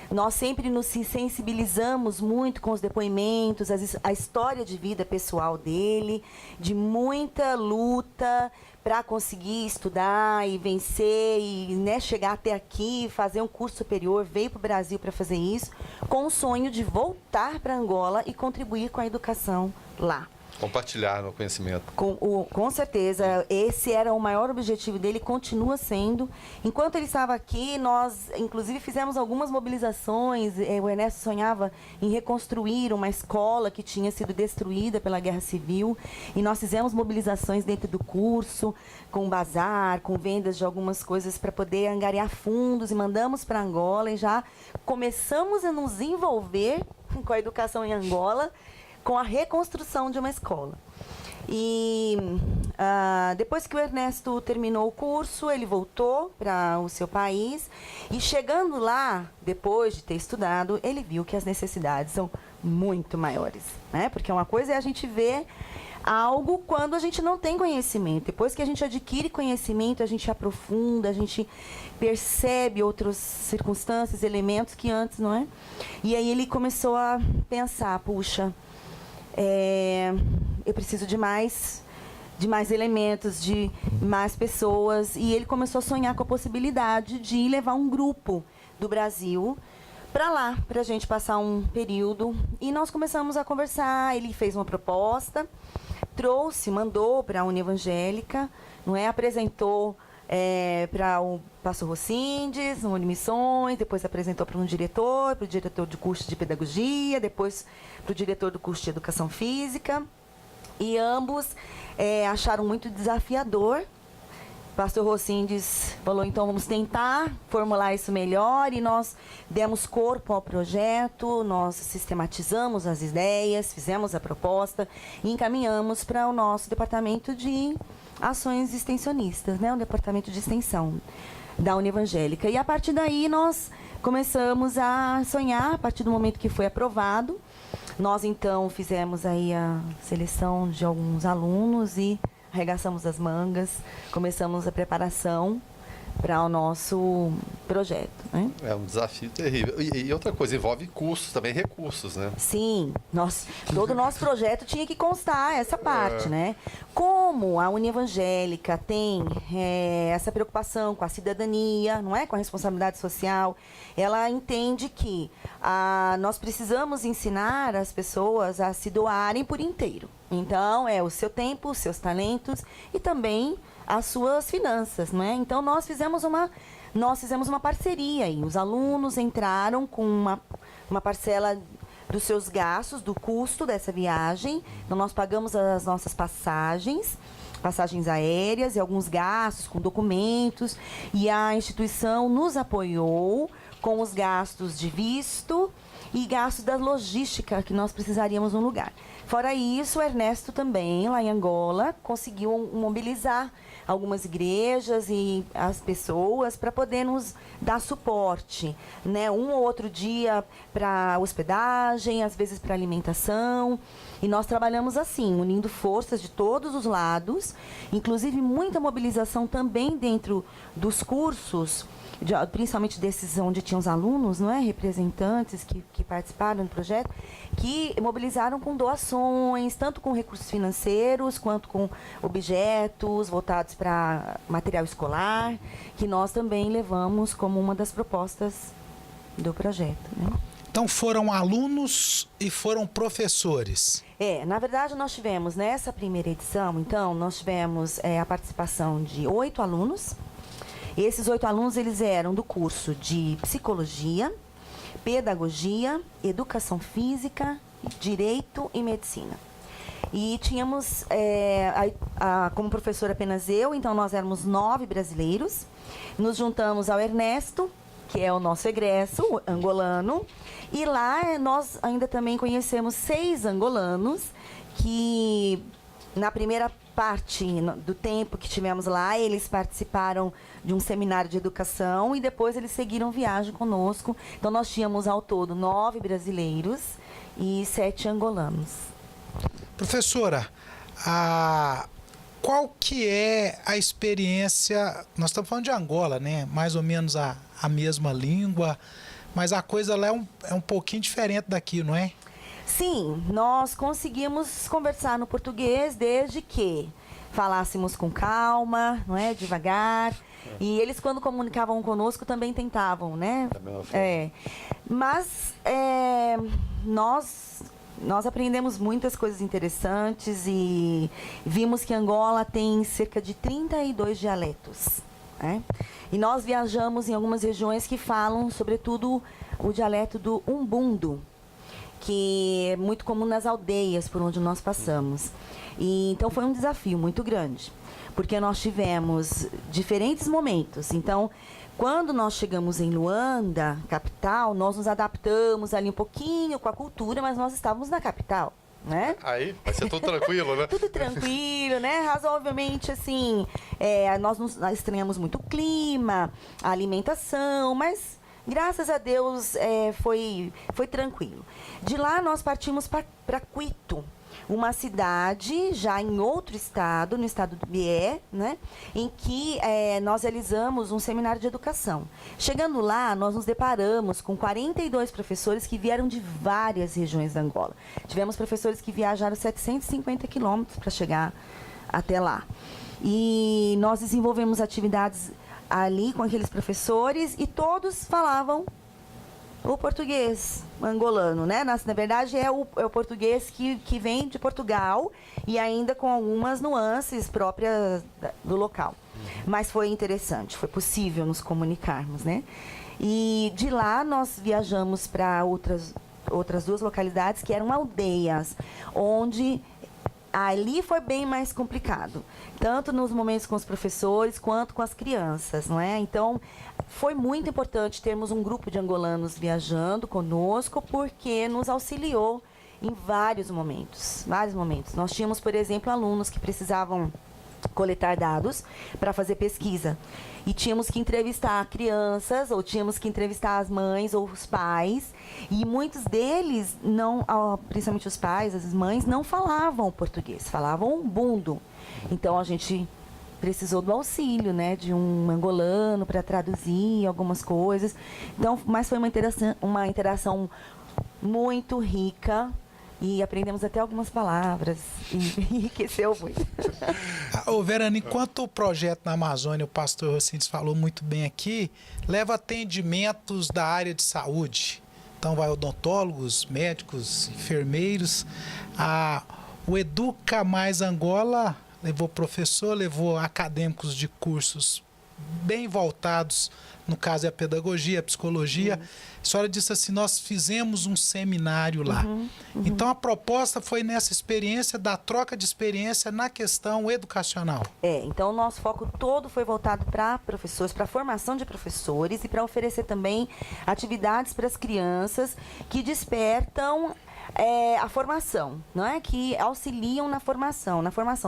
Nós sempre nos sensibilizamos muito com os depoimentos, a história de vida pessoal dele, de muita luta para conseguir estudar e vencer e, né, chegar até aqui, fazer um curso superior, veio para o Brasil para fazer isso, com o sonho de voltar para Angola e contribuir com a educação lá. Compartilhar o conhecimento. Com certeza, esse era o maior objetivo dele, continua sendo. Enquanto ele estava aqui, nós, inclusive, fizemos algumas mobilizações. O Ernesto sonhava em reconstruir uma escola que tinha sido destruída pela Guerra Civil. E nós fizemos mobilizações dentro do curso, com bazar, com vendas de algumas coisas para poder angariar fundos, e mandamos para Angola. E já começamos a nos envolver com a educação em Angola, com a reconstrução de uma escola. E depois que o Ernesto terminou o curso, ele voltou para o seu país, e chegando lá, depois de ter estudado, ele viu que as necessidades são muito maiores, né? Porque uma coisa é a gente ver algo quando a gente não tem conhecimento. Depois que a gente adquire conhecimento, a gente aprofunda, a gente percebe outras circunstâncias, elementos que antes, não é? E aí ele começou a pensar, puxa, eu preciso de mais elementos, de mais pessoas. E ele começou a sonhar com a possibilidade de levar um grupo do Brasil para lá, para a gente passar um período. E nós começamos a conversar. Ele fez uma proposta, mandou para a Univangélica, não é? Apresentou para o pastor Rocindes, no Unimissões, depois apresentou para o diretor de curso de pedagogia, depois para o diretor do curso de educação física, e ambos acharam muito desafiador. O pastor Rocindes falou, então vamos tentar formular isso melhor, e nós demos corpo ao projeto, nós sistematizamos as ideias, fizemos a proposta e encaminhamos para o nosso departamento de ações extensionistas, né, o departamento de extensão da Univangélica. E a partir daí nós começamos a sonhar, a partir do momento que foi aprovado. Nós então fizemos aí a seleção de alguns alunos e arregaçamos as mangas, começamos a preparação para o nosso projeto, né? É um desafio terrível. E outra coisa, envolve custos também, recursos, né? Sim, todo o nosso projeto tinha que constar essa parte, né? Como a Univangélica tem essa preocupação com a cidadania, não é? Com a responsabilidade social, ela entende que nós precisamos ensinar as pessoas a se doarem por inteiro. Então, o seu tempo, os seus talentos e também as suas finanças, não é? Então, nós fizemos uma parceria e os alunos entraram com uma parcela dos seus gastos, do custo dessa viagem. Então, nós pagamos as nossas passagens aéreas e alguns gastos com documentos, e a instituição nos apoiou com os gastos de visto e gastos da logística que nós precisaríamos no lugar. Fora isso, o Ernesto também, lá em Angola, conseguiu mobilizar algumas igrejas e as pessoas para poder nos dar suporte, né? Um ou outro dia para hospedagem, às vezes para alimentação. E nós trabalhamos assim, unindo forças de todos os lados, inclusive muita mobilização também dentro dos cursos, principalmente desses onde tinham os alunos, não é? Representantes que participaram do projeto, que mobilizaram com doações, tanto com recursos financeiros, quanto com objetos voltados para material escolar, que nós também levamos como uma das propostas do projeto, né? Então foram alunos e foram professores. Na verdade nós tivemos, nessa primeira edição, então, nós tivemos a participação de 8 alunos. Esses 8 alunos, eles eram do curso de Psicologia, Pedagogia, Educação Física, Direito e Medicina. E tínhamos, como professora apenas eu, então nós éramos 9 brasileiros. Nos juntamos ao Ernesto, que é o nosso egresso angolano. E lá nós ainda também conhecemos 6 angolanos que, na primeira parte do tempo que tivemos lá, eles participaram de um seminário de educação e depois eles seguiram viagem conosco. Então, nós tínhamos ao todo 9 brasileiros e 7 angolanos. Professora, qual que é a experiência? Nós estamos falando de Angola, né? Mais ou menos a mesma língua, mas a coisa lá é um pouquinho diferente daqui, não é? Sim, nós conseguimos conversar no português desde que falássemos com calma, não é? Devagar. E eles, quando comunicavam conosco, também tentavam, né? Mas nós nós aprendemos muitas coisas interessantes e vimos que Angola tem cerca de 32 dialetos, né? E nós viajamos em algumas regiões que falam, sobretudo, o dialeto do Umbundo, que é muito comum nas aldeias por onde nós passamos. E, então foi um desafio muito grande, porque nós tivemos diferentes momentos. Então, quando nós chegamos em Luanda, capital, nós nos adaptamos ali um pouquinho com a cultura, mas nós estávamos na capital, né? Aí, vai ser tudo tranquilo, né? Tudo tranquilo, né? Razoavelmente, assim, nós estranhamos muito o clima, a alimentação, mas graças a Deus foi tranquilo. De lá nós partimos para Quito, uma cidade já em outro estado, no estado do Bié, né, em que nós realizamos um seminário de educação. Chegando lá, nós nos deparamos com 42 professores que vieram de várias regiões da Angola. Tivemos professores que viajaram 750 quilômetros para chegar até lá. E nós desenvolvemos atividades ali com aqueles professores e todos falavam o português angolano, né? Na verdade, é o português que vem de Portugal e ainda com algumas nuances próprias do local. Mas foi interessante, foi possível nos comunicarmos, né? E de lá nós viajamos para outras 2 localidades que eram aldeias, onde ali foi bem mais complicado, tanto nos momentos com os professores quanto com as crianças, não é? Então, foi muito importante termos um grupo de angolanos viajando conosco, porque nos auxiliou em vários momentos, vários momentos. Nós tínhamos, por exemplo, alunos que precisavam coletar dados para fazer pesquisa. E tínhamos que entrevistar crianças, ou tínhamos que entrevistar as mães ou os pais. E muitos deles, não, principalmente os pais, as mães, não falavam português, falavam umbundo. Então, a gente precisou do auxílio, né, de um angolano para traduzir algumas coisas. Então, mas foi uma interação muito rica. E aprendemos até algumas palavras e enriqueceu muito. Ô, Verana, enquanto o projeto na Amazônia, o pastor Rocines falou muito bem aqui, leva atendimentos da área de saúde. Então, vai odontólogos, médicos, enfermeiros. O Educa Mais Angola levou professor, levou acadêmicos de cursos bem voltados, no caso é a pedagogia, a psicologia. A senhora disse assim, nós fizemos um seminário lá. Então, a proposta foi nessa experiência, da troca de experiência na questão educacional. Então o nosso foco todo foi voltado para professores, para a formação de professores e para oferecer também atividades para as crianças que despertam a formação, não é? Que auxiliam na formação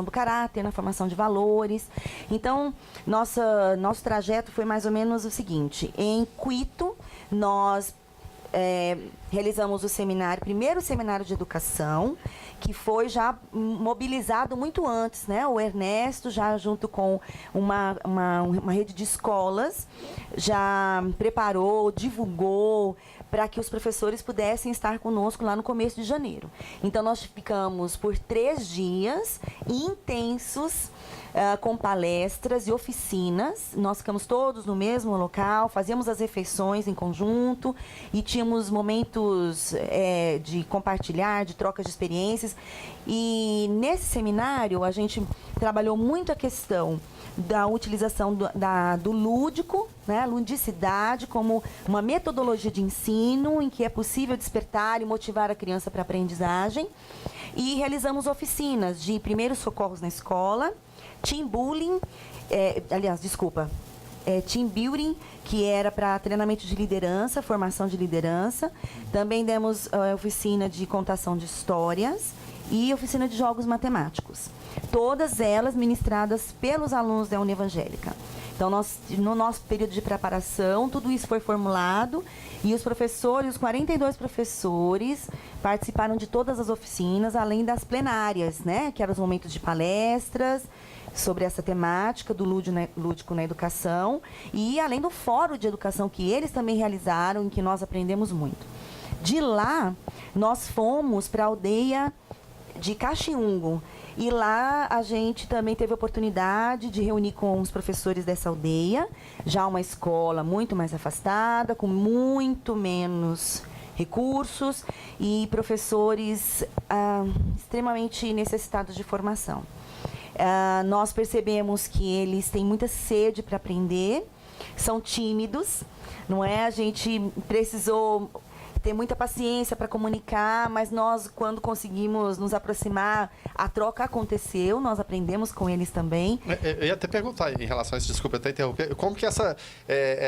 do caráter, na formação de valores. Então, nosso trajeto foi mais ou menos o seguinte: em Quito, nós realizamos o primeiro seminário de educação, que foi já mobilizado muito antes, né? O Ernesto, já junto com uma rede de escolas, já preparou, divulgou, para que os professores pudessem estar conosco lá no começo de janeiro. Então, nós ficamos por 3 dias intensos, com palestras e oficinas. Nós ficamos todos no mesmo local, fazíamos as refeições em conjunto e tínhamos momentos de compartilhar, de troca de experiências. E nesse seminário, a gente trabalhou muito a questão da utilização do lúdico, né, a ludicidade como uma metodologia de ensino em que é possível despertar e motivar a criança para a aprendizagem. E realizamos oficinas de primeiros socorros na escola, team building, team building, que era para treinamento de liderança, formação de liderança. Também demos oficina de contação de histórias e oficina de jogos matemáticos. Todas elas ministradas pelos alunos da Univangélica. Então, no nosso período de preparação, tudo isso foi formulado e os professores, os 42 professores, participaram de todas as oficinas, além das plenárias, né, que eram os momentos de palestras sobre essa temática do lúdico na educação e além do fórum de educação que eles também realizaram, em que nós aprendemos muito. De lá, nós fomos para a aldeia de Caxiungo. E lá a gente também teve a oportunidade de reunir com os professores dessa aldeia, já uma escola muito mais afastada, com muito menos recursos e professores extremamente necessitados de formação. Nós percebemos que eles têm muita sede para aprender, são tímidos, não é? A gente precisou ter muita paciência para comunicar, mas nós, quando conseguimos nos aproximar, a troca aconteceu, nós aprendemos com eles também. Eu ia até perguntar em relação a isso, desculpa até interromper, como que essa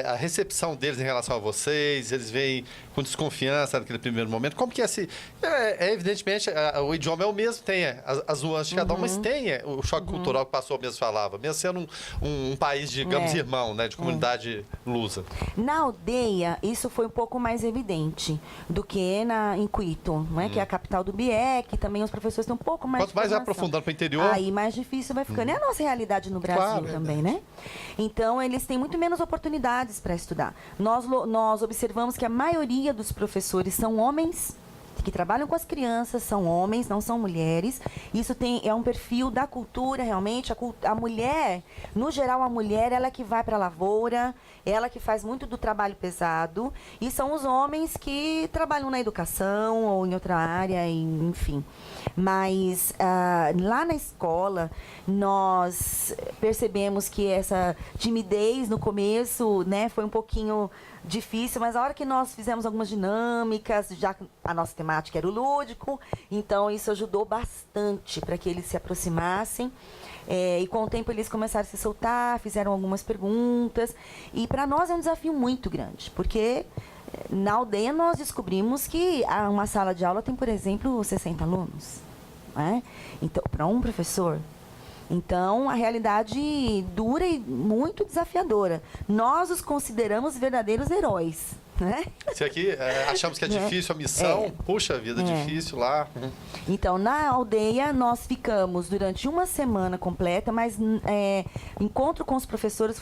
a recepção deles em relação a vocês, eles vêm com desconfiança naquele primeiro momento, como que é esse... evidentemente, o idioma é o mesmo, tem as nuances de cada um, mas tem o choque cultural que passou mesmo falava, mesmo sendo um país, digamos, irmão, né, de comunidade lusa. Na aldeia, isso foi um pouco mais evidente do que em Quito, não é? Que é a capital do BIEC, também os professores têm um pouco mais Quanto mais vai aprofundando para o interior... Aí mais difícil vai ficando. É a nossa realidade no Brasil também, né? Então, eles têm muito menos oportunidades para estudar. Nós observamos que a maioria dos professores são homens que trabalham com as crianças, são homens, não são mulheres. Isso é um perfil da cultura, realmente. A mulher, no geral, a mulher, ela que vai para a lavoura, ela que faz muito do trabalho pesado, e são os homens que trabalham na educação ou em outra área, enfim. Mas lá na escola, nós percebemos que essa timidez no começo, né, foi um pouquinho difícil, mas a hora que nós fizemos algumas dinâmicas, já que a nossa temática era o lúdico, então isso ajudou bastante para que eles se aproximassem. E com o tempo eles começaram a se soltar, fizeram algumas perguntas. E para nós é um desafio muito grande, porque na aldeia nós descobrimos que uma sala de aula tem, por exemplo, 60 alunos. Né? Então, para um professor. Então, a realidade dura e muito desafiadora. Nós os consideramos verdadeiros heróis. Né? Se aqui achamos que é difícil a missão, puxa vida, difícil lá. Então, na aldeia, nós ficamos durante uma semana completa, mas encontro com os professores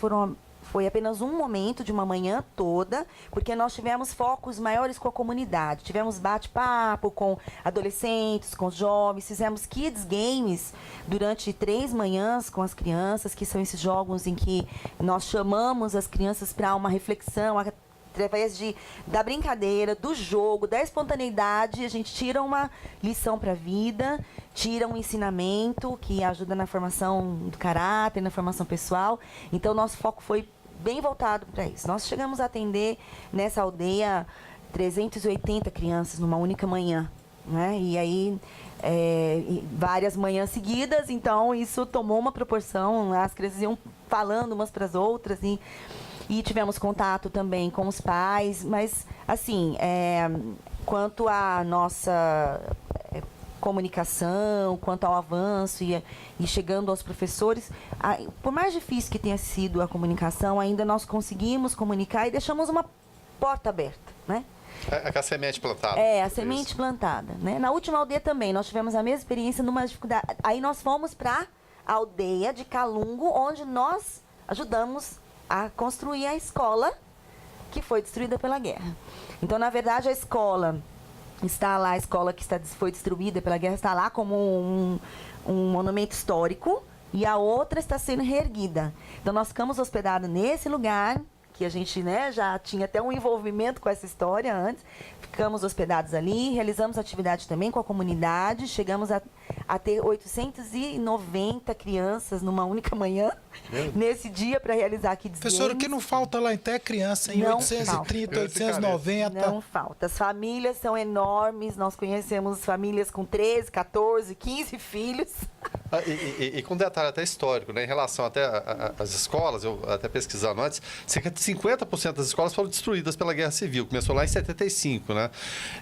foi apenas um momento de uma manhã toda, porque nós tivemos focos maiores com a comunidade. Tivemos bate-papo com adolescentes, com jovens, fizemos kids games durante 3 manhãs com as crianças, que são esses jogos em que nós chamamos as crianças para uma reflexão, através da brincadeira, do jogo, da espontaneidade, a gente tira uma lição para a vida, tira um ensinamento que ajuda na formação do caráter, na formação pessoal. Então, nosso foco foi bem voltado para isso. Nós chegamos a atender nessa aldeia 380 crianças numa única manhã, né? E aí várias manhãs seguidas, então isso tomou uma proporção, as crianças iam falando umas para as outras e tivemos contato também com os pais, mas assim, quanto à nossa comunicação, quanto ao avanço e chegando aos professores, por mais difícil que tenha sido a comunicação, ainda nós conseguimos comunicar e deixamos uma porta aberta, né? A semente plantada. A semente plantada, né? Na última aldeia também, nós tivemos a mesma experiência numa dificuldade. Aí nós fomos para a aldeia de Calungo, onde nós ajudamos a construir a escola que foi destruída pela guerra. Então, na verdade, a escola está lá, a escola que foi destruída pela guerra está lá como um monumento histórico e a outra está sendo reerguida. Então, nós ficamos hospedados nesse lugar, que a gente, né, já tinha até um envolvimento com essa história antes. Ficamos hospedados ali, realizamos atividade também com a comunidade, chegamos a ter 890 crianças numa única manhã, nesse dia, para realizar aqui. Professor, o que não falta lá então é criança, em não 830, falta. 890. Não falta. As famílias são enormes, nós conhecemos famílias com 13, 14, 15 filhos. E com detalhe até histórico, né? Em relação até às escolas, eu até pesquisando antes, cerca de 50% das escolas foram destruídas pela Guerra Civil. Começou lá em 75, né?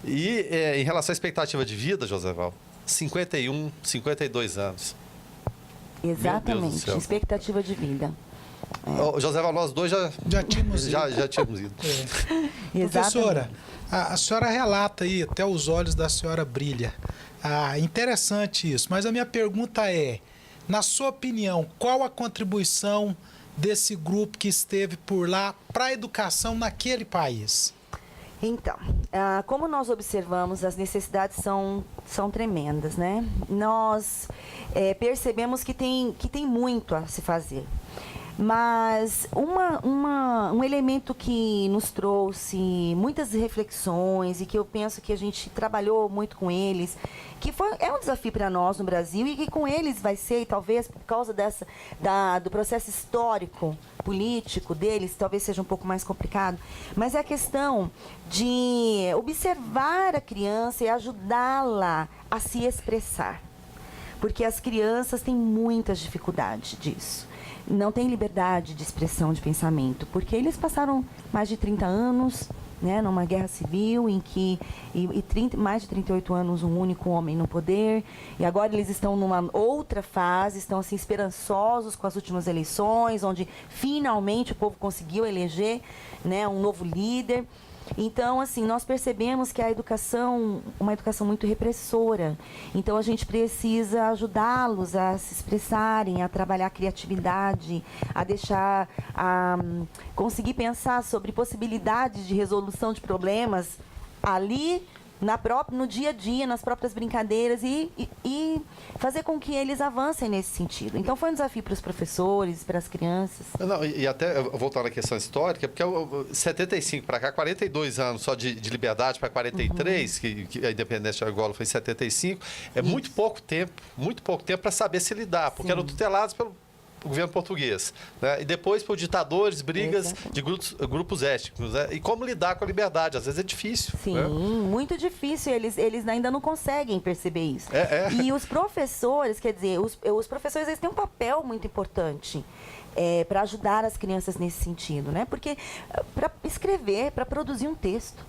E em relação à expectativa de vida, Joséval, 51, 52 anos. Exatamente, expectativa de vida. Joséval, nós dois já tínhamos ido. Professora, a senhora relata aí, até os olhos da senhora brilha. Interessante isso, mas a minha pergunta é, na sua opinião, qual a contribuição desse grupo que esteve por lá para a educação naquele país? Então, como nós observamos, as necessidades são tremendas, né? Nós percebemos que tem muito a se fazer. Mas um elemento que nos trouxe muitas reflexões e que eu penso que a gente trabalhou muito com eles, que é um desafio para nós no Brasil e que com eles vai ser, e talvez por causa do processo histórico, político deles, talvez seja um pouco mais complicado, mas é a questão de observar a criança e ajudá-la a se expressar. Porque as crianças têm muitas dificuldades disso. Não tem liberdade de expressão de pensamento, porque eles passaram mais de 30 anos, né, numa guerra civil, em que mais de 38 anos um único homem no poder, e agora eles estão numa outra fase, estão assim, esperançosos com as últimas eleições, onde finalmente o povo conseguiu eleger, né, um novo líder. Então, assim, nós percebemos que a educação, uma educação muito repressora. Então, a gente precisa ajudá-los a se expressarem, a trabalhar a criatividade, a conseguir pensar sobre possibilidades de resolução de problemas ali, no dia a dia, nas próprias brincadeiras e fazer com que eles avancem nesse sentido. Então, foi um desafio para os professores, para as crianças. Não, e até, voltando à questão histórica, porque 75 para cá, 42 anos só de liberdade para 43, que a independência de Angola foi em 75, é muito pouco tempo para saber se lidar, porque eram tutelados pelo governo português, né? E depois por ditadores, brigas de grupos étnicos, né? E como lidar com a liberdade, às vezes é difícil. Sim, né? muito difícil, eles ainda não conseguem perceber isso. E os professores, quer dizer, os professores eles têm um papel muito importante para ajudar as crianças nesse sentido, né? Porque para escrever, para produzir um texto,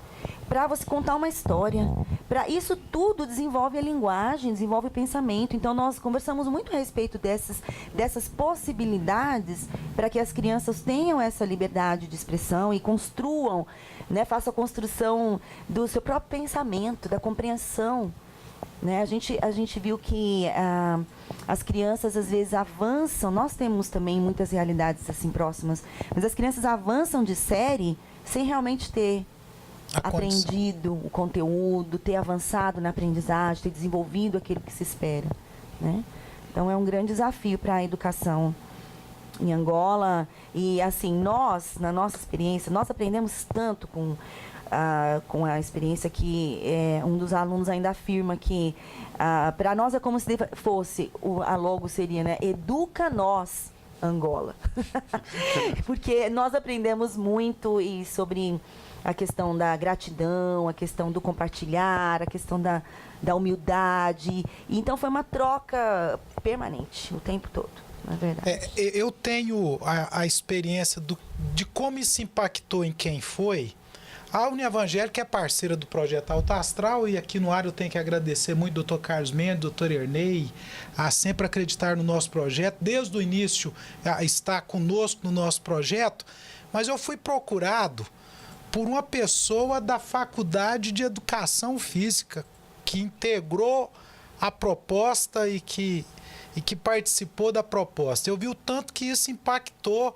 para você contar uma história, para isso tudo desenvolve a linguagem, desenvolve o pensamento. Então nós conversamos muito a respeito dessas possibilidades para que as crianças tenham essa liberdade de expressão e construam, né, façam a construção do seu próprio pensamento, da compreensão. Né? A gente viu que as crianças às vezes avançam, nós temos também muitas realidades assim próximas, mas as crianças avançam de série sem realmente ter aprendido o conteúdo, ter avançado na aprendizagem, ter desenvolvido aquilo que se espera, né? Então é um grande desafio para a educação em Angola. E assim, nós, na nossa experiência, nós aprendemos tanto com a experiência que um dos alunos ainda afirma que para nós é como se fosse, a logo seria, né, Educa Nós, Angola. Porque nós aprendemos muito sobre a questão da gratidão, a questão do compartilhar, a questão da humildade. Então, foi uma troca permanente, o tempo todo, na verdade. Eu tenho a experiência de como isso impactou em quem foi. A Unievangélica é parceira do Projeto Alto Astral e aqui no ar eu tenho que agradecer muito o Dr. Carlos Mendes, Dr. Ernei, a sempre acreditar no nosso projeto, desde o início está conosco no nosso projeto, mas eu fui procurado por uma pessoa da Faculdade de Educação Física que integrou a proposta e que participou da proposta. Eu vi o tanto que isso impactou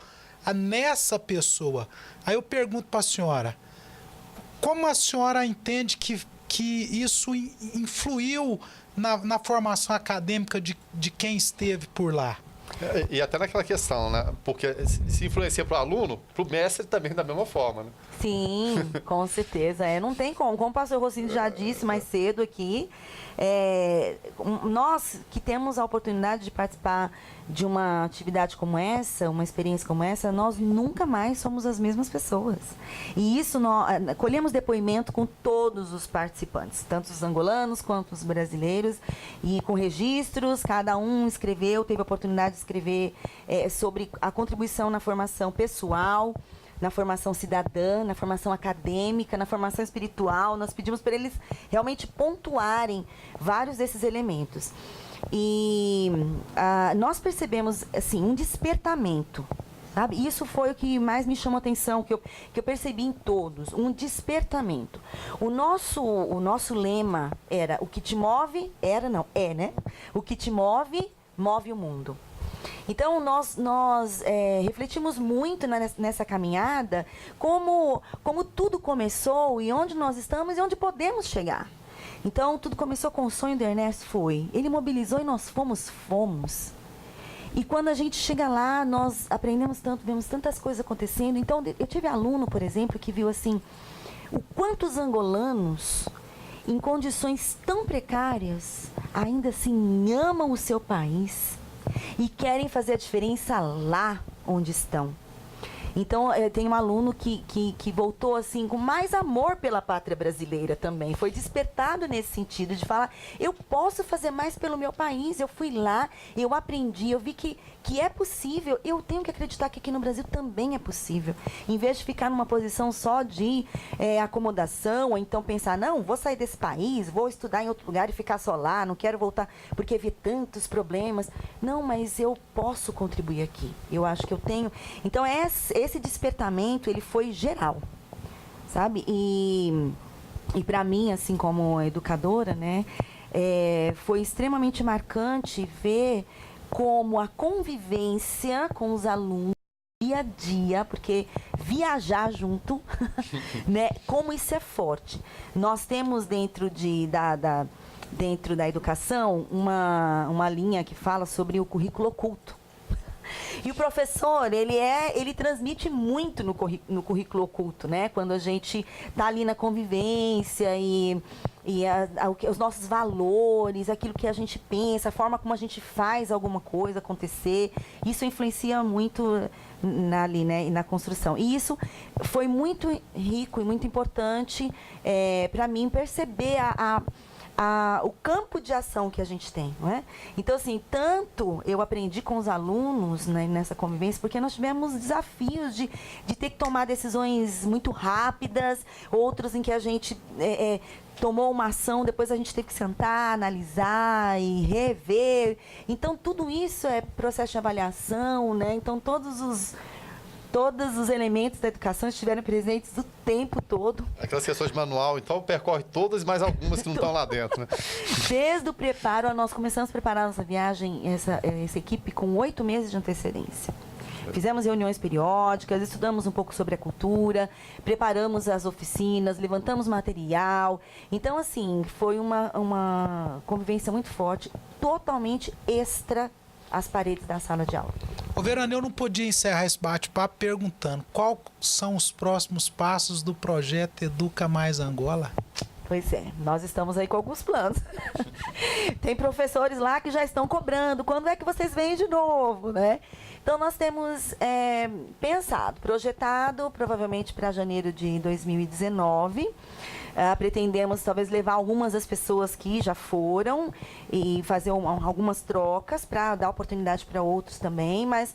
nessa pessoa. Aí eu pergunto para a senhora, como a senhora entende que isso influiu na formação acadêmica de quem esteve por lá? E até naquela questão, né? Porque se influencia para o aluno, para o mestre também da mesma forma, né? Sim, com certeza. Não tem como. Como o pastor Rocinho já disse mais cedo aqui, nós que temos a oportunidade de participar de uma atividade como essa, uma experiência como essa, nós nunca mais somos as mesmas pessoas. E isso, nós colhemos depoimento com todos os participantes, tanto os angolanos quanto os brasileiros, e com registros, cada um escreveu, teve a oportunidade de escrever sobre a contribuição na formação pessoal, na formação cidadã, na formação acadêmica, na formação espiritual. Nós pedimos para eles realmente pontuarem vários desses elementos. E nós percebemos assim, um despertamento, sabe? Isso foi o que mais me chamou a atenção, que eu percebi em todos, um despertamento. O nosso lema era, o que te move, né? O que te move, move o mundo. Então, nós refletimos muito nessa caminhada, como tudo começou e onde nós estamos e onde podemos chegar. Então, tudo começou com o sonho do Ernesto, ele mobilizou e nós fomos. E quando a gente chega lá, nós aprendemos tanto, vemos tantas coisas acontecendo. Então, eu tive aluno, por exemplo, que viu assim, o quanto os angolanos, em condições tão precárias, ainda assim amam o seu país e querem fazer a diferença lá onde estão. Então, eu tenho um aluno que voltou assim com mais amor pela pátria brasileira também. Foi despertado nesse sentido de falar, eu posso fazer mais pelo meu país. Eu fui lá, eu aprendi, eu vi que é possível. Eu tenho que acreditar que aqui no Brasil também é possível. Em vez de ficar numa posição só de acomodação, ou então pensar, não, vou sair desse país, vou estudar em outro lugar e ficar só lá, não quero voltar porque vi tantos problemas. Não, mas eu posso contribuir aqui. Eu acho que eu tenho. Então, esse despertamento, ele foi geral, sabe? E para mim, assim, como educadora, né, foi extremamente marcante ver como a convivência com os alunos, dia a dia, porque viajar junto, né, como isso é forte. Nós temos dentro da educação uma linha que fala sobre o currículo oculto. E o professor, ele transmite muito no currículo oculto, né? Quando a gente está ali na convivência e os nossos valores, aquilo que a gente pensa, a forma como a gente faz alguma coisa acontecer, isso influencia muito ali, né, na construção. E isso foi muito rico e muito importante para mim perceber o campo de ação que a gente tem, não é? Então, assim, tanto eu aprendi com os alunos, né, nessa convivência, porque nós tivemos desafios de ter que tomar decisões muito rápidas, outros em que a gente tomou uma ação, depois a gente teve que sentar, analisar e rever. Então, tudo isso é processo de avaliação, né? Então, todos os elementos da educação estiveram presentes o tempo todo. Aquelas questões de manual, então, percorre todas e mais algumas que não estão lá dentro, né? Desde o preparo, nós começamos a preparar nossa viagem, essa equipe, com 8 meses de antecedência. Fizemos reuniões periódicas, estudamos um pouco sobre a cultura, preparamos as oficinas, levantamos material. Então, assim, foi uma convivência muito forte, totalmente extra as paredes da sala de aula. Ô Verano, eu não podia encerrar esse bate-papo perguntando quais são os próximos passos do projeto Educa Mais Angola? Pois é, nós estamos aí com alguns planos. Tem professores lá que já estão cobrando, quando é que vocês vêm de novo, né? Então, nós temos pensado, projetado, provavelmente para janeiro de 2019, pretendemos talvez levar algumas das pessoas que já foram e fazer algumas trocas para dar oportunidade para outros também, mas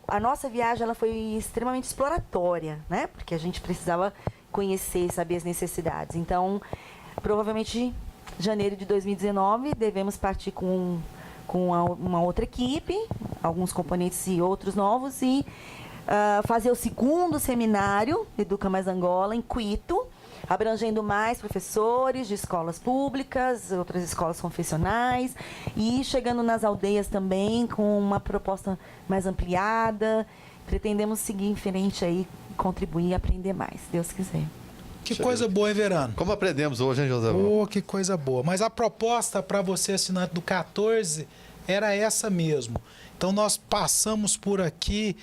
a nossa viagem ela foi extremamente exploratória, né? Porque a gente precisava conhecer, saber as necessidades. Então, provavelmente, janeiro de 2019, devemos partir com uma outra equipe, alguns componentes e outros novos, e fazer o segundo seminário Educa Mais Angola em Quito, abrangendo mais professores de escolas públicas, outras escolas confessionais, e chegando nas aldeias também com uma proposta mais ampliada. Pretendemos seguir em frente aí, contribuir e aprender mais, se Deus quiser. Que coisa boa, hein, Verano? Como aprendemos hoje, hein, José? Que coisa boa. Mas a proposta para você, assinante do 14, era essa mesmo. Então, nós passamos por aqui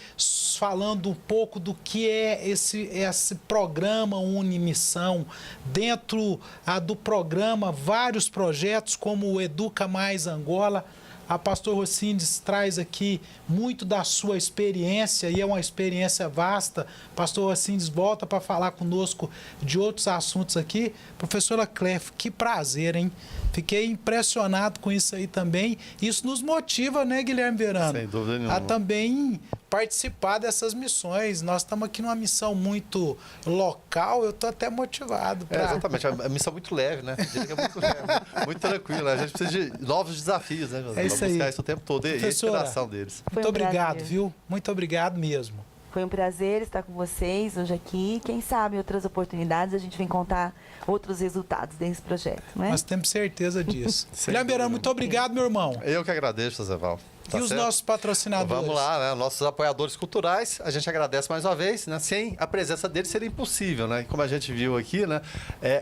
falando um pouco do que é esse programa Unimissão. Dentro do programa, vários projetos, como o Educa Mais Angola. A pastor Rocindes traz aqui muito da sua experiência, e é uma experiência vasta. Pastor Rocindes volta para falar conosco de outros assuntos aqui. Professora Clef, que prazer, hein? Fiquei impressionado com isso aí também. Isso nos motiva, né, Guilherme Verano? Sem dúvida nenhuma. A também participar dessas missões. Nós estamos aqui numa missão muito local, eu estou até motivado. Exatamente, a missão é muito leve, né? É muito leve, muito tranquila. A gente precisa de novos desafios, né, José? É isso aí. Buscar isso o tempo todo e a inspiração deles. Muito obrigado, viu? Muito obrigado mesmo. Foi um prazer estar com vocês hoje aqui. Quem sabe, em outras oportunidades, a gente vem contar outros resultados desse projeto, né? Nós temos certeza disso. Guilherme Verano, muito obrigado, meu irmão. Eu que agradeço, José Val. Tá e os nossos patrocinadores? Vamos lá, né? Nossos apoiadores culturais, a gente agradece mais uma vez, né? Sem a presença deles seria impossível, né? Como a gente viu aqui, né?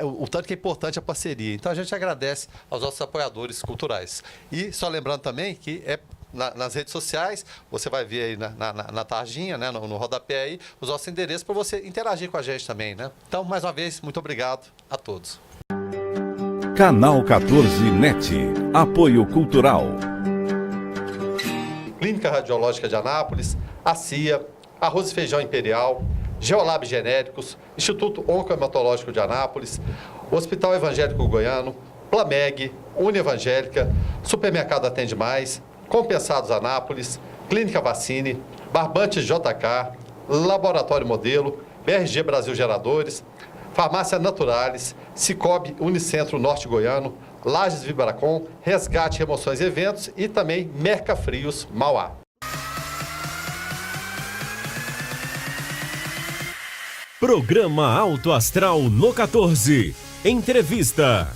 O tanto que é importante a parceria. Então a gente agradece aos nossos apoiadores culturais. E só lembrando também que nas redes sociais, você vai ver aí na tarjinha, né, no rodapé aí, os nossos endereços para você interagir com a gente também, né? Então, mais uma vez, muito obrigado a todos. Canal 14 NET. Apoio Cultural. Clínica Radiológica de Anápolis, a CIA, Arroz e Feijão Imperial, Geolab Genéricos, Instituto Oncohematológico de Anápolis, Hospital Evangélico Goiano, Plameg, Unievangélica, Supermercado Atende Mais, Compensados Anápolis, Clínica Vacine, Barbantes JK, Laboratório Modelo, BRG Brasil Geradores, Farmácia Naturalis, Cicobi Unicentro Norte Goiano, Lages Vibracom, Resgate Remoções e Eventos e também Mercafrios Mauá. Programa Alto Astral no 14. Entrevista.